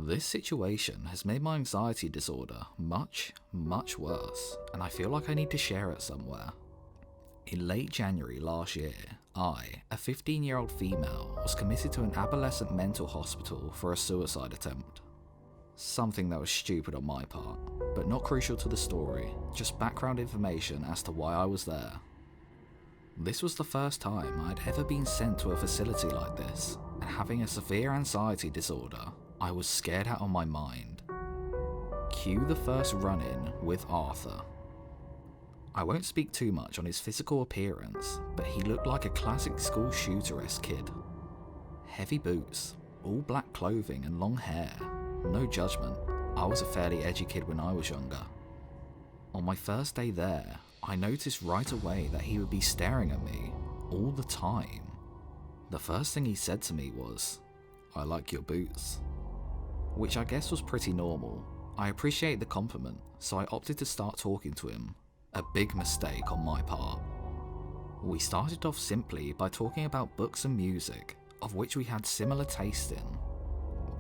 This situation has made my anxiety disorder much, much worse, and I feel like I need to share it somewhere. In late January last year, I, a 15-year-old female, was committed to an adolescent mental hospital for a suicide attempt. Something that was stupid on my part, but not crucial to the story, just background information as to why I was there. This was the first time I had ever been sent to a facility like this, and having a severe anxiety disorder, I was scared out of my mind. Cue the first run-in with Arthur. I won't speak too much on his physical appearance, but he looked like a classic school shooter-esque kid. Heavy boots, all black clothing and long hair. No judgment, I was a fairly edgy kid when I was younger. On my first day there, I noticed right away that he would be staring at me all the time. The first thing he said to me was, "I like your boots," which I guess was pretty normal. I appreciate the compliment, so I opted to start talking to him. A big mistake on my part. We started off simply by talking about books and music, of which we had similar taste in.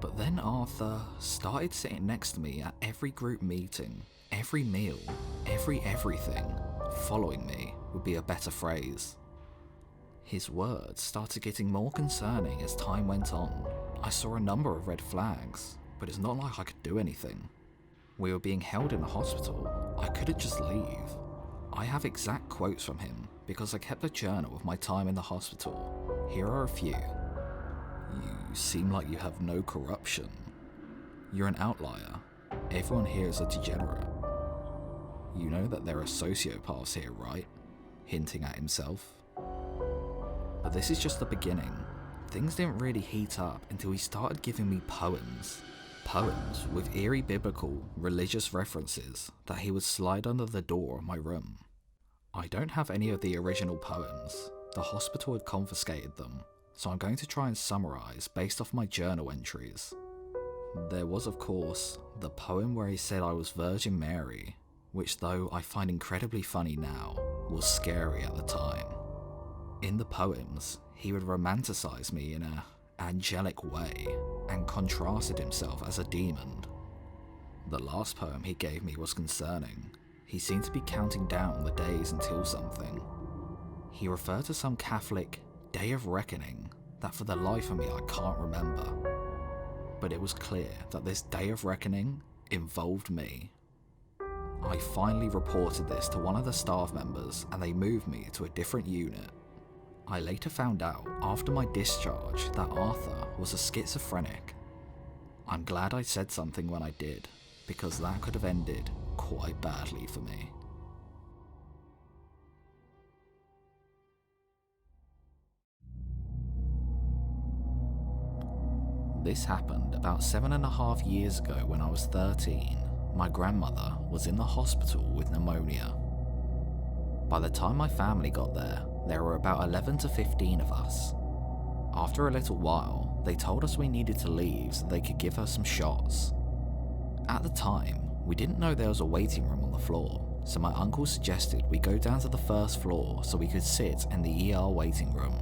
But then Arthur started sitting next to me at every group meeting, every meal, everything. Following me would be a better phrase. His words started getting more concerning as time went on. I saw a number of red flags, but it's not like I could do anything. We were being held in a hospital. I couldn't just leave. I have exact quotes from him because I kept a journal of my time in the hospital. Here are a few. "You seem like you have no corruption. You're an outlier. Everyone here is a degenerate. You know that there are sociopaths here, right?" Hinting at himself. But this is just the beginning. Things didn't really heat up until he started giving me poems. Poems with eerie biblical, religious references that he would slide under the door of my room. I don't have any of the original poems. The hospital had confiscated them, so I'm going to try and summarise based off my journal entries. There was, of course, the poem where he said I was Virgin Mary, which, though I find incredibly funny now, was scary at the time. In the poems, he would romanticise me in a angelic way and contrasted himself as a demon. The last poem he gave me was concerning. He seemed to be counting down the days until something. He referred to some Catholic Day of Reckoning that for the life of me I can't remember. But it was clear that this Day of Reckoning involved me. I finally reported this to one of the staff members and they moved me to a different unit. I later found out after my discharge that Arthur was a schizophrenic. I'm glad I said something when I did, because that could have ended quite badly for me. This happened about 7.5 years ago when I was 13. My grandmother was in the hospital with pneumonia. By the time my family got there were about 11 to 15 of us. After a little while, they told us we needed to leave so they could give her some shots. At the time, we didn't know there was a waiting room on the floor, so my uncle suggested we go down to the first floor so we could sit in the ER waiting room.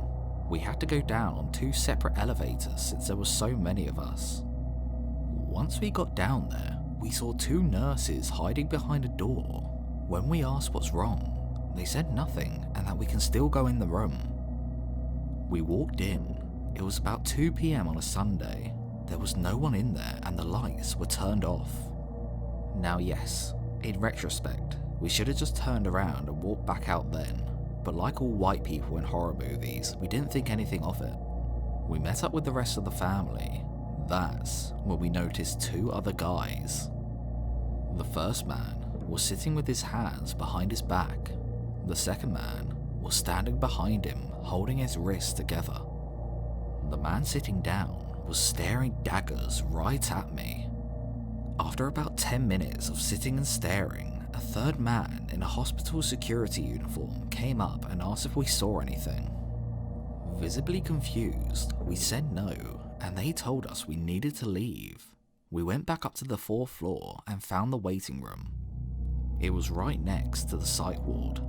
We had to go down on 2 separate elevators since there were so many of us. Once we got down there, we saw 2 nurses hiding behind a door. When we asked what's wrong, they said nothing and that we can still go in the room. We walked in. It was about 2 PM on a Sunday. There was no one in there and the lights were turned off. Now yes, in retrospect, we should have just turned around and walked back out then, but like all white people in horror movies, we didn't think anything of it. We met up with the rest of the family. That's when we noticed 2 other guys. The first man was sitting with his hands behind his back. The second man was standing behind him, holding his wrists together. The man sitting down was staring daggers right at me. After about 10 minutes of sitting and staring, a third man in a hospital security uniform came up and asked if we saw anything. Visibly confused, we said no, and they told us we needed to leave. We went back up to the 4th floor and found the waiting room. It was right next to the psych ward.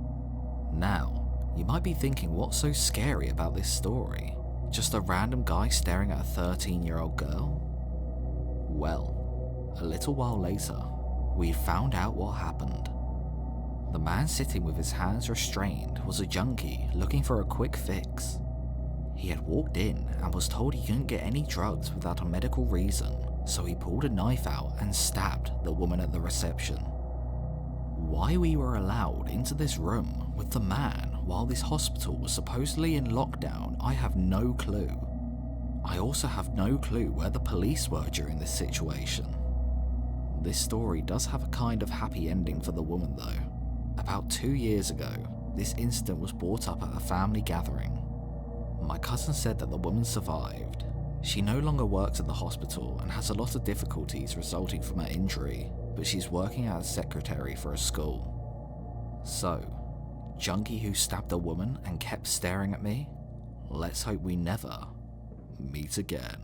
Now, you might be thinking what's so scary about this story? Just a random guy staring at a 13-year-old girl? Well, a little while later, we found out what happened. The man sitting with his hands restrained was a junkie looking for a quick fix. He had walked in and was told he couldn't get any drugs without a medical reason, so he pulled a knife out and stabbed the woman at the reception. Why we were allowed into this room with the man while this hospital was supposedly in lockdown, I have no clue. I also have no clue where the police were during this situation. This story does have a kind of happy ending for the woman though. About 2 years ago, this incident was brought up at a family gathering. My cousin said that the woman survived. She no longer works at the hospital and has a lot of difficulties resulting from her injury, but she's working as a secretary for a school. So, junkie who stabbed a woman and kept staring at me? Let's hope we never meet again.